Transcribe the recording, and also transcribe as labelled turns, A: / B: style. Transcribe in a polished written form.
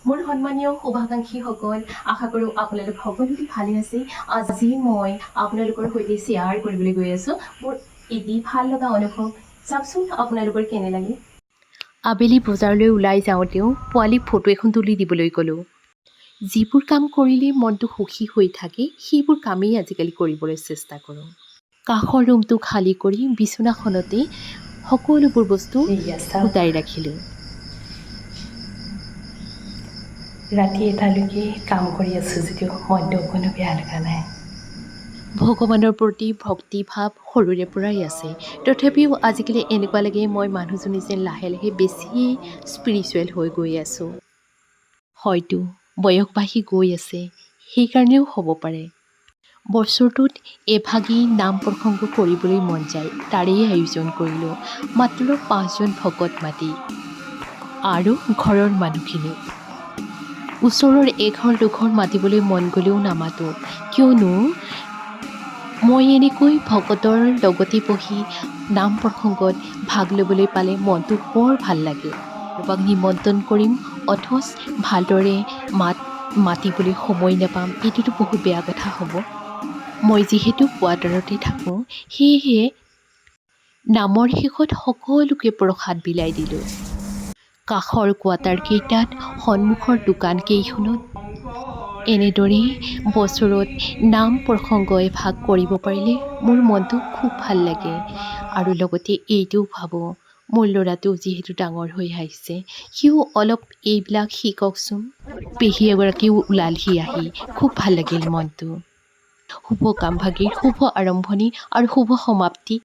A: মোৰ সন্মানীয় শুভাকাংক্ষীসকল, আশা কৰোঁ আপোনালোক সকলোতে ভালে আছে। আজি মই আপোনালোকৰ সৈতে শ্বেয়াৰ কৰিবলৈ গৈ আছোঁ মোৰ এটি ভাল লগা অনুভৱ। চাওকচোন আপোনালোকৰ কেনে লাগে। আবেলি বজাৰলৈ ওলাই যাওঁতেও পোৱালীক ফটো এখন তুলি দিবলৈ ক'লোঁ। যিবোৰ কাম কৰিলে মনটো সুখী হৈ থাকে সেইবোৰ কামেই আজিকালি কৰিবলৈ চেষ্টা কৰোঁ। কাষৰ ৰুমটো খালী কৰি বিচনাখনতে সকলোবোৰ বস্তু গোটাই ৰাখিলোঁ। ৰাতি এটালৈকে কাম কৰি আছোঁ যদিও মনটো অকণো বেয়া লগা নাই। ভগৱানৰ প্ৰতি ভক্তিভাৱ সৰুৰে পৰাই আছে। তথাপিও আজিকালি এনেকুৱা লাগে মই মানুহজনী যেন লাহে লাহে বেছিয়ে স্পিৰিচুৱেল হৈ গৈ আছোঁ। হয়তো বয়স বাঢ়ি গৈ আছে, সেইকাৰণেও হ'ব পাৰে। বছৰটোত এভাগি নাম প্ৰসংগ কৰিবলৈ মন যায়, তাৰেই আয়োজন কৰিলোঁ। মাত্ৰ 5জন ভকত মাতি আৰু ঘৰৰ মানুহখিনি। ওচৰৰ এঘৰ দুঘৰ মাতিবলৈ মন গ'লেও নামাতোঁ, কিয়নো মই এনেকৈ ভকতৰ লগতে বহি নাম প্ৰসংগত ভাগ ল'বলৈ পালে মনটো বৰ ভাল লাগে। কাৰোবাক নিমন্ত্ৰণ কৰিম অথচ ভালদৰে মাতিবলৈ সময় নাপাম, এইটোতো বহুত বেয়া কথা হ'ব। মই যিহেতু কোৱাৰ্টাৰতে থাকোঁ, সেয়েহে নামৰ শেষত সকলোকে প্ৰসাদ বিলাই দিলোঁ। কাষৰ কোৱাৰ্টাৰকেইটাত, সন্মুখৰ দোকানকেইখনত এনেদৰেই বছৰত নাম প্ৰসংগ এভাগ কৰিব পাৰিলে মোৰ মনটো খুব ভাল লাগে। আৰু লগতে এইটোও ভাবোঁ, মোৰ ল'ৰাটো যিহেতু ডাঙৰ হৈ আহিছে, সিও অলপ এইবিলাক শিককচোন। পেহী এগৰাকীও ওলালহি আহি, খুব ভাল লাগিল মনটো। শুভ কামভাগীৰ শুভ আৰম্ভণি আৰু শুভ সমাপ্তি